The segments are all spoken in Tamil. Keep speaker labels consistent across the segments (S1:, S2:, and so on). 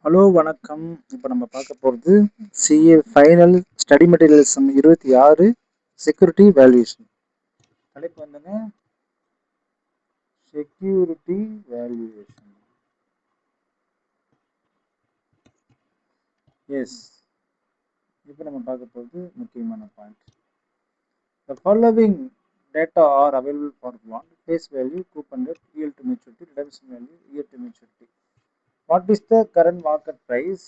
S1: ஹலோ வணக்கம். இப்போ நம்ம பார்க்க போகிறது CA final study materials 26 security valuation. தலைப்பு வந்துங்க செக்யூரிட்டி வேல்யூவேஷன். எஸ், இப்போ நம்ம பார்க்க போகிறது முக்கியமான point. The following data are available for bond: face value, coupon rate, yield to maturity, redemption value, year to maturity. What is the current market price,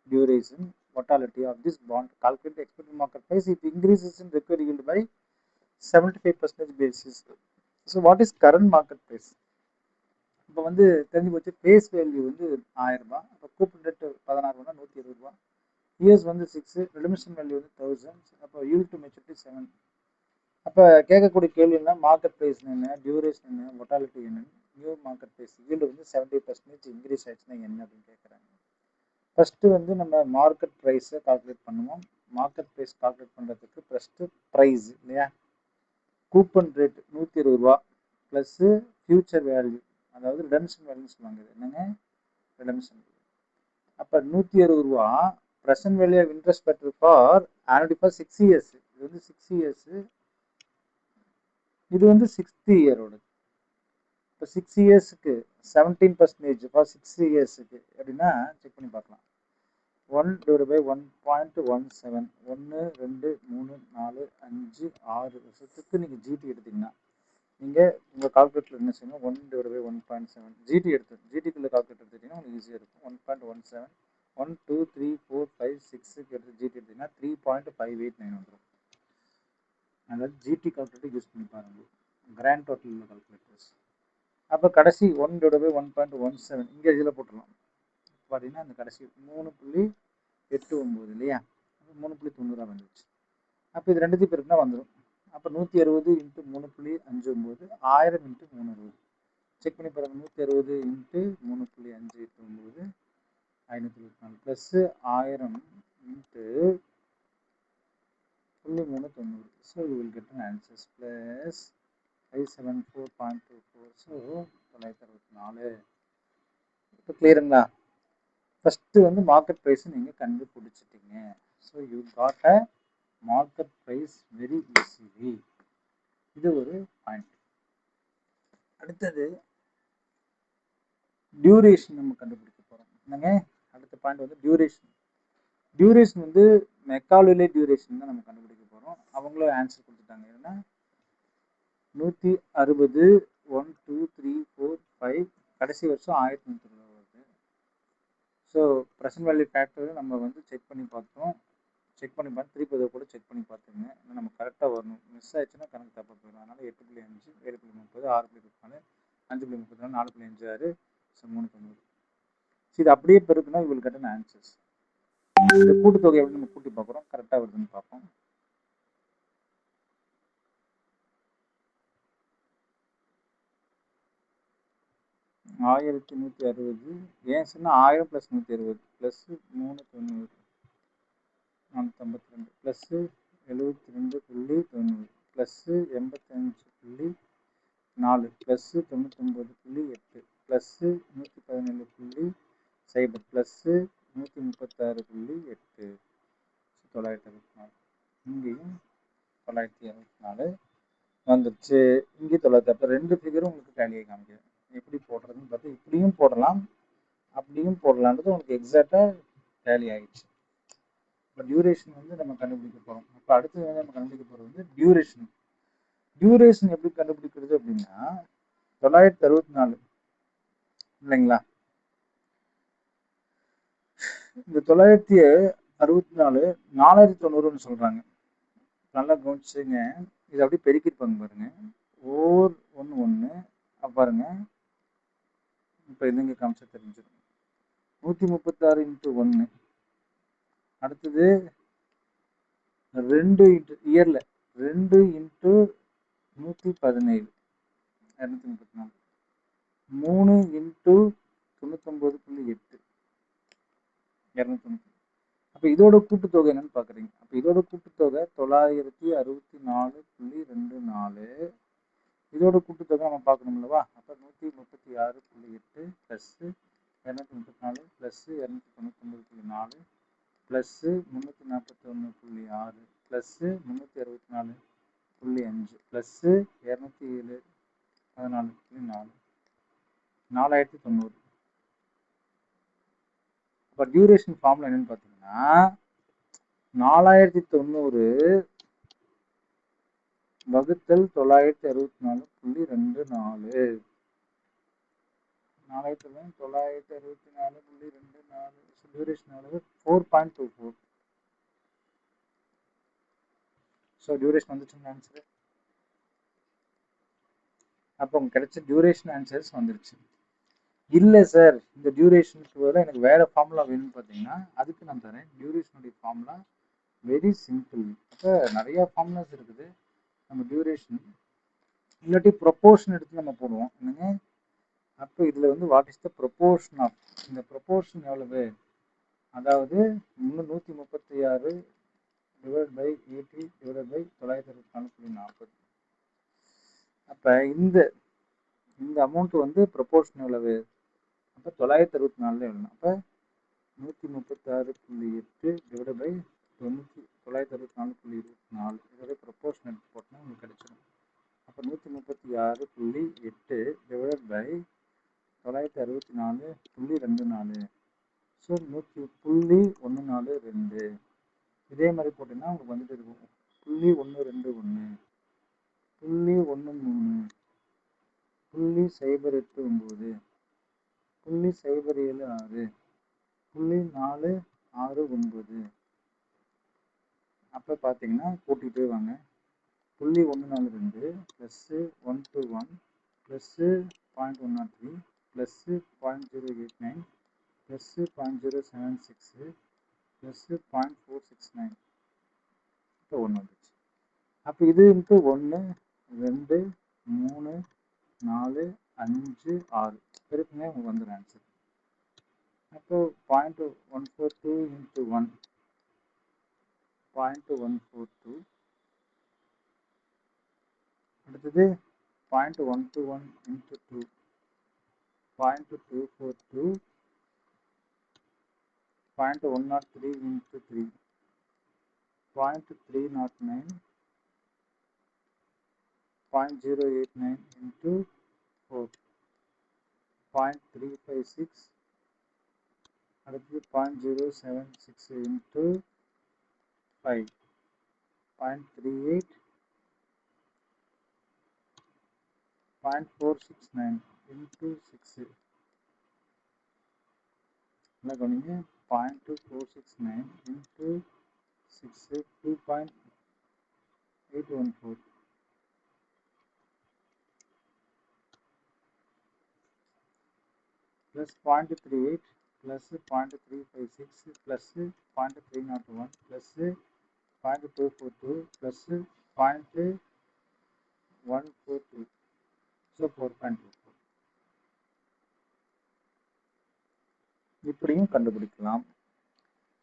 S1: duration, volatility of this bond? Calculate the expected market price if increases in required yield by 75% basis. So what is current market price? இப்போ வந்து தெரிஞ்சு போச்சு. ஃபேஸ் வேல்யூ வந்து 1000 ரூபாய், அப்போ கூப்பன் ரேட் 16 ரூபா, 120 ரூபா. இயர்ஸ் வந்து 6, ரிடமிஷன் வேல்யூ வந்து 1000, அப்போ ஈல்ட் டு மெச்சூரிட்டி 7. அப்போ கேட்கக்கூடிய கேள்வி என்ன? மார்க்கெட் ப்ரைஸ் என்ன, டியூரேஷன் என்ன, மொட்டாலிட்டி என்ன, நியூ மார்க்கெட் ப்ரைஸ் ஈல்டு வந்து 70% இன்க்ரீஸ் ஆயிடுச்சுன்னா என்ன அப்படின்னு கேட்குறாங்க. ஃபஸ்ட்டு வந்து நம்ம மார்க்கெட் ப்ரைஸை கால்குலேட் பண்ணுவோம். மார்க்கெட் ப்ரைஸ் கால்குலேட் பண்ணுறதுக்கு ஃபஸ்ட்டு ப்ரைஸ் இல்லையா, கூப்பன் ரேட் 120 ரூபா ப்ளஸ்ஸு ஃபியூச்சர் வேல்யூ, அதாவது ரிடம்ஷன் வேல்யூன்னு சொல்லுவாங்க. இது என்னங்க ரிடம்ஷன். அப்போ 160 ரூபா present value of interest better for annually for 6 years. இது வந்து 6 இயர்ஸு, இது வந்து 6th இயரோட. இப்போ 6 இயர்ஸுக்கு 17% ஃபார் 6 இயர்ஸுக்கு அப்படின்னா செக் பண்ணி பார்க்கலாம். 1/1.17, 1 2 3 4 5 6 வருஷத்துக்கு நீங்கள் ஜிடி எடுத்தீங்கன்னா நீங்கள் உங்கள் கால்குலேட்டர் என்ன செய்யணும்? 1/1.7 ஜிடி எடுத்து ஜிடிக்குள்ளே கால்குலேட்டர் எடுத்துட்டீங்கன்னா உங்களுக்கு ஈஸியாக இருக்கும். 1.17, 1 2 3 4 5 6க்கு எடுத்து ஜிடி எடுத்தீங்கன்னா 3.589 வந்துடும். அதாவது ஜிடி கால்குலேட்டர் யூஸ் பண்ணி பாருங்கள், கிராண்ட் டோட்டல் கால்குலேட்டர்ஸ். அப்போ கடைசி 1/1.17 இங்கே இதில் போட்டுடலாம். பார்த்தீங்கன்னா அந்த கடைசி 3.89 இல்லையா, 3.90 வந்துடுச்சு. அப்போ இது ரெண்டுத்தையும் பேருக்குனா வந்துடும். அப்போ 160 இன்ட்டு 3.59, 1000 இன்ட்டு 360. செக் பண்ணி பாருங்கள். 160 into 3.59 524 plus 1000 into 0.390. So you will get an answers plus 574.24. So 964. இப்போ கிளியருங்களா? ஃபஸ்ட்டு வந்து மார்க்கெட் ப்ரைஸை நீங்கள் கண்டுபிடிச்சிட்டிங்க. So you got a market price very easily. இது ஒரு பாயிண்ட். அடுத்தது டியூரேஷன் நம்ம கண்டுபிடிக்க போகிறோம். என்னங்க அடுத்த பாயிண்ட் வந்து டியூரேஷன். டியூரேஷன் வந்து மெக்காலுலே டியூரேஷன் தான் நம்ம கண்டுபிடிக்க போகிறோம். அவங்களும் ஆன்சர் கொடுத்துட்டாங்க. ஏன்னா 160 1 2 3 4 5 கடைசி வருஷம் 1100 ரூபா வருது. ஸோ ப்ரெசன்ட் வேல்யூ ஃபேக்டர் நம்ம வந்து செக் பண்ணி பார்த்தோம். செக் பண்ணி பார்த்து திருப்பி கூட செக் பண்ணி பார்த்துங்க. ஏன்னா நம்ம கரெக்டாக வரணும். மிஸ் ஆயிடுச்சுன்னா கணக்கு தப்பாக போயிடும். அதனால் 8.5, 7.30, 6.34, 5.34, 4.56, 3.90. இது அப்படியே பெருக்குன்னா இவங்களுக்கு கரெக்டான ஆன்சர்ஸ். இந்த கூட்டுத்தொகை எப்படி நம்ம கூட்டி பார்க்குறோம், கரெக்டாக வருதுன்னு பார்ப்போம். ஆயிரத்தி 160 ஏன் சொன்னால் 1000 + 160 plus 390 452 plus 72.90 plus 85.4 plus 99.8 plus 117.0 plus 136.8 964. இங்கேயும் 964 வந்துடுச்சு. இங்கே 900. அப்போ ரெண்டு ஃபிகரும் உங்களுக்கு டேலியாக காமிக்கிறேன். எப்படி போடுறதுன்னு பார்த்து இப்படியும் போடலாம், அப்படியும் போடலான்றது உங்களுக்கு எக்ஸாக்டாக டேலி ஆகிடுச்சு. இப்போ டியூரேஷன் வந்து நம்ம கண்டுபிடிக்க போகிறோம். இப்போ அடுத்து வந்து நம்ம கண்டுபிடிக்க போகிறது வந்து டியூரேஷன். டியூரேஷன் எப்படி கண்டுபிடிக்கிறது அப்படின்னா 964 இல்லைங்களா? இந்த 964 4090 சொல்கிறாங்க. நல்லா கவனிச்சுங்க. இதை அப்படியே பெருக்கிருப்பாங்க பாருங்க. 1 பாருங்க. இப்போ இதுங்க காமிச்சா தெரிஞ்சிடும். 136 × 1. அடுத்தது 2 இயரில் 2 × 117 234, 3 × 99.8 290. அப்போ இதோட கூட்டுத்தொகை என்னன்னு பார்க்குறீங்க. அப்போ இதோட கூட்டுத்தொகை 964.24. இதோட கூட்டுத்தொகை நம்ம பார்க்கணும்லவா? அப்போ 136.8 plus 234 plus 299.4 plus 341.6 plus 364.5 plus 207 14.4 4090. இப்போ டியூரேஷன் ஃபார்முலா என்னன்னு பார்த்தீங்கன்னா 4090 வகுத்தல் 964.24 964.24 டியூரேஷன் அளவு 4.24. ஸோ டியூரேஷன் வந்துச்சுன்னு ஆன்சர். அப்போ உங்களுக்கு கிடைச்ச டியூரேஷன் ஆன்சர்ஸ் வந்துருச்சு. இல்லை சார் இந்த டியூரேஷனுக்கு வர எனக்கு வேறு ஃபார்முலா வேணும்னு பார்த்தீங்கன்னா அதுக்கு நான் தரேன். டியூரேஷனுடைய ஃபார்முலா வெரி சிம்பிள். அப்போ நிறையா ஃபார்முலாஸ் இருக்குது. நம்ம டியூரேஷன் இல்லாட்டி ப்ரொப்போர்ஷன் எடுத்து நம்ம போடுவோம் என்னங்க. அப்போ இதில் வந்து what is the proportion of இந்த ப்ரொப்போர்ஷன் எவ்வளவு, அதாவது 136 டிவைட் பை 80 டிவைட் பை 964.40. அப்போ இந்த அமௌண்ட் வந்து ப்ரொப்போர்ஷன் எவ்வளவு, அப்போ 964 எழுதணும். அப்போ 136.8 டிவைட் பை 964.24 இதோட ப்ரொப்போர்ஷன் எடுத்து போட்டோம்னா உங்களுக்கு கிடைச்சிடும். அப்போ 136.8 டிவைட் பை 964.24 ஸோ 100.142. இதே மாதிரி போட்டிங்கன்னா உங்களுக்கு வந்துட்டு இருக்கும் 0.121 0.13 0.089 0.076 0.469. அப்போ பார்த்தீங்கன்னா கூட்டிகிட்டே வாங்க. 0.142 plus 121 plus 0.103 plus 0.089 plus 0.076 plus 0.469. இப்போ 1 வந்துச்சு. அப்போ இது இன்ட்டு 1 2 3 4 5 6 பெருக்குங்க உங்களுக்கு வந்துடும் ஆன்சர். அப்போ 0.142 இன்ட்டு 1 0.142. அடுத்தது 0.121 இன்ட்டு 2 0.242 0.103 இன்ட்டு 3 0.309 0.089 into 4 0.356 அடுத்து 0.076 into 5 0.38 0.469 into 6 என்ன கவனிங்க 0.2469 into 6 2.814 plus 0.38 plus 0.356 plus 0.301 plus 0.242 plus 0.142 so 4.24. இப்படியும் கண்டுபிடிக்கலாம்.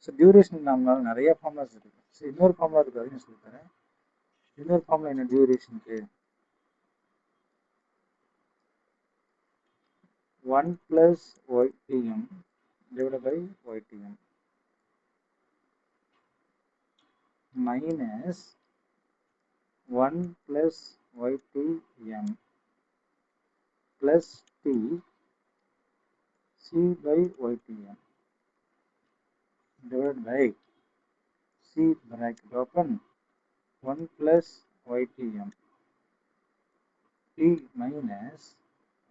S1: ஸோ டியூரேஷன் நம்மளால நிறைய ஃபார்முலாஸ் இருக்குது. ஸோ இன்னொரு ஃபார்முலா இருக்குது, அதையும் சொல்லித்தரேன். இன்னொரு ஃபார்முலா என்ன டியூரேஷனுக்கு 1 plus YTM divided by YTM minus 1 plus YTM plus T C by YTM divided by C bracket open 1 plus YTM T minus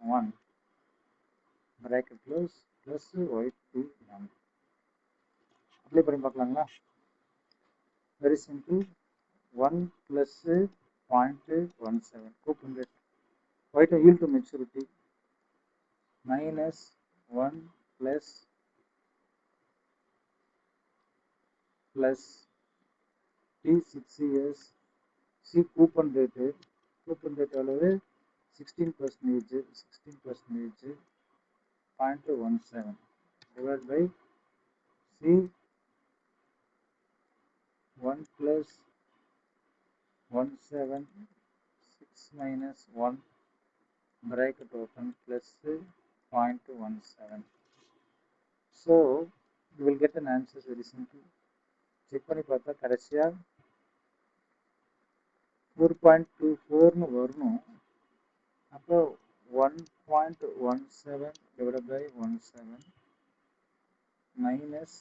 S1: 1 bracket close plus YTM. Apply பண்ணி பார்க்கலாங்களா? Very simple. 1 plus 0.17 coupon rate YTM yield to maturity minus 1 plus T 6 years C coupon rate அளவு 16% 0.17 divided by C 1 plus 176 minus 1 bracket open plus 0.17 so you will get an answer very simple. Check பண்ணி பார்த்தா கடைசியாக 4.24ன்னு வரணும். அப்போ 1.17 divided by 17 minus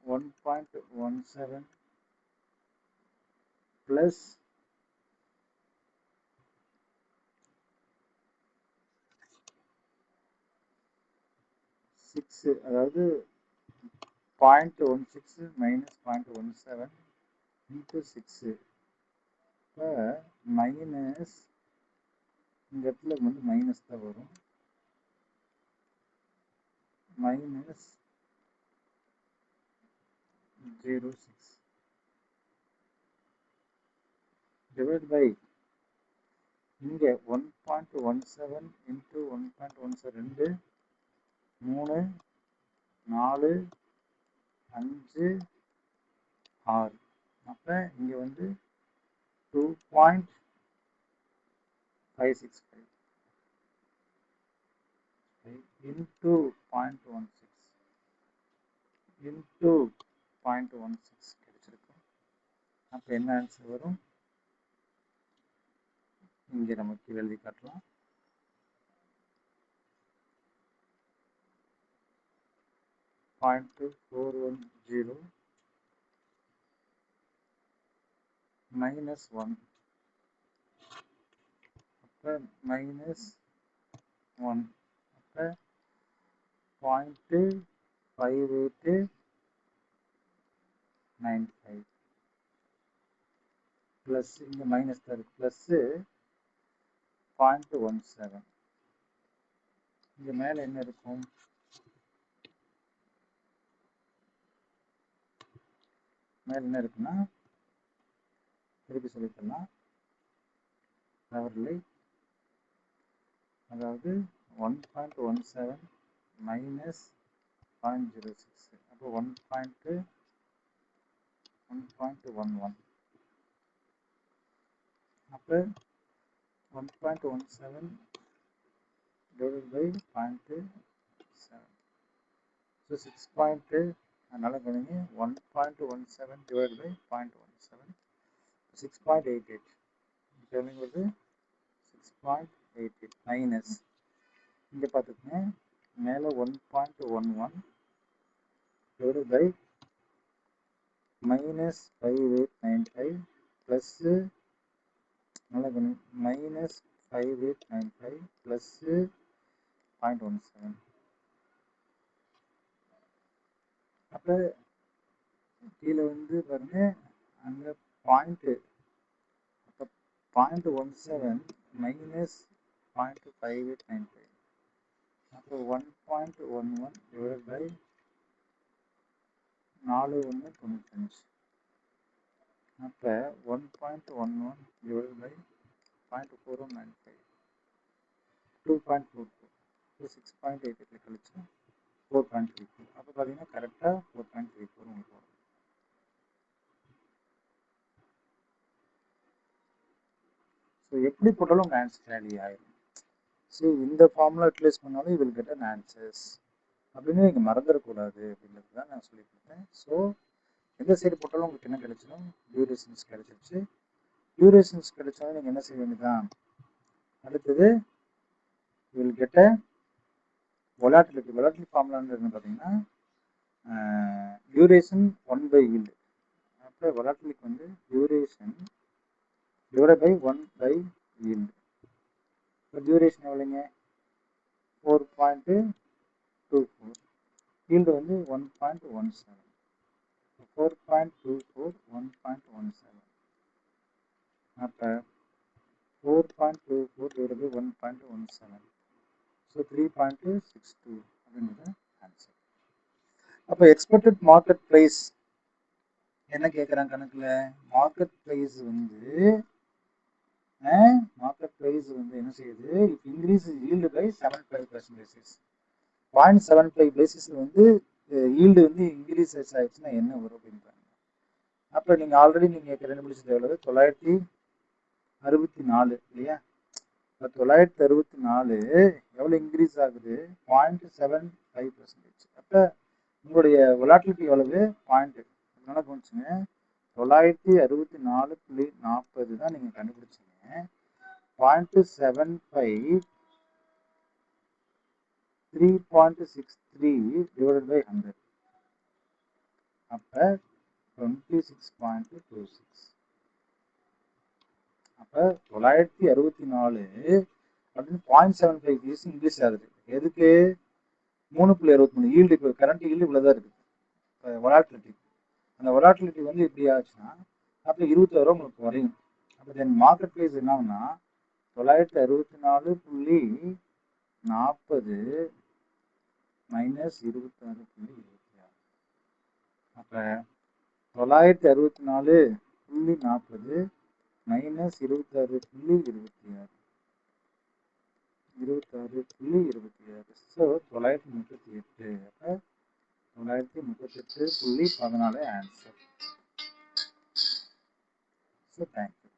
S1: 1.17 plus 6, அதாவது 0.16 minus 0.17 into 6. இப்போ மைனஸ் இந்த இடத்துல வந்து மைனஸ் தான் வரும். மைனஸ் 0.6 divided by இங்கே 1.17 into 1.17 2 3 4 5 6. அப்போ இங்கே வந்து 2.565 into 0.16 into 0.16 கிடைச்சிருக்கும். அப்போ என்ன ஆன்சர் வரும்? இங்கே நமக்கு எழுதி காட்டலாம். 0.410 minus 1. அப்போ minus 1. அப்போ 0.5895 ப்ளஸ் இங்கே மைனஸ் தான் இருக்குது. ப்ளஸ்ஸு 0.17. இங்கே மேலே என்ன இருக்கும்? மேலே என்ன இருக்குன்னா திருப்பி சொல்லிக்கலாம். அவர்களை அதாவது 1.17 மைனஸ் 0.06. அப்போ 1.11. அப்போ 1.17 divided by 0.7. ஸோ 6. அதனால கவனிங்க 1.17 divided by 0.17 6.88. வந்து 6.88 மைனஸ் இங்கே பார்த்துக்கங்க மேலே 1.11 divided by minus 5895 ப்ளஸ்ஸு நல்லா கவனி minus 5895 ப்ளஸ்ஸு 0.17. அப்போ கீழே வந்து பாருங்க அங்கே பாயிண்ட்டு. அப்போ 0.17 மைனஸ் 0.5895. அப்போ 1.11 டிவைட் பை 4.95. அப்போ 1.11 டிவைட் பை 0.4195 2.44. 6.88 கழிச்சு 4.34. அப்போ பார்த்தீங்கன்னா கரெக்டாக 4.34 உங்களுக்கு வரும். ஸோ எப்படி போட்டாலும் உங்கள் ஆன்சர் டேலி ஆயிடும். ஸோ இந்த ஃபார்முலா யூட்டிலைஸ் பண்ணாலும் வில் கெட் அன் ஆன்சர்ஸ் அப்படின்னு நீங்கள் மறந்துடக்கூடாது அப்படின்றது தான் நான் சொல்லி கொடுத்தேன். ஸோ எந்த சைடு போட்டாலும் உங்களுக்கு என்ன கிடைச்சிடும்? டியூரேஷன்ஸ் கிடைச்சிருச்சு. டியூரேஷன்ஸ் கிடைச்சாலும் நீங்கள் என்ன செய்ய வேண்டியதான்? அடுத்தது will get a volatility. Volatility ஃபார்முலான்னு பார்த்தீங்கன்னா டியூரேஷன் 1/yield. அப்போ வொலாட்டிலிட்டி வந்து டியூரேஷன் டிவைட் பை 1/yield. இப்போ டியூரேஷன் எவ்வளோங்க? 4.24. yield வந்து 1.17. 4.24 1.17. அப்போ 4.24 divided by 1.17. ஸோ 3.62 அப்படின்றது ஆன்சர். அப்போ எக்ஸ்பெக்டட் மார்க்கெட் ப்ரைஸ் என்ன கேட்குறாங்க கணக்கில்? மார்க்கெட் ப்ரைஸ் வந்து என்ன செய்யுது? If increase yield by 75%. 0.75 பேசிஸில் வந்து ஈல்டு வந்து இன்க்ரீஸ் ஆயிடுச்சுன்னா என்ன வரும் அப்படின்றாங்க. அப்போ நீங்கள் ஆல்ரெடி நீங்கள் கண்டுபிடிச்சது எவ்வளவு? 964 இல்லையா? இப்போ 964 எவ்வளோ இன்க்ரீஸ் ஆகுது? 0.75%. அப்போ உங்களுடைய volatility எவ்வளவு பாயிண்ட் அதனால கொஞ்சங்க 964.40 தான் நீங்க கண்டுபிடிச்சீங்க 0.75 3.63 divided by 100 அப்ப 26.26 அப்ப 964 அப்படின்னு 0.75 இன்க்ரீஸ் ஆகுது எதுக்கு 3.63 ஈல்டு இப்போ கரண்ட் ஈல்டு இவ்வளவுதான் இருக்கு வொலாட்டிலிட்டி அந்த வொலாட்டிலிட்டி வந்து எப்படி ஆச்சுன்னா அப்ப 26 ரூபா உங்களுக்கு குறையும் அப்ப தென் மார்க்கெட் பிரைஸ் என்னன்னா 964.40 மைனஸ் 26.26 அப்ப 964.40 மைனஸ் 26.26 26.26 ஸோ 938 அப்ப 938.14 ஆன்சர் ஸோ தேங்க்யூ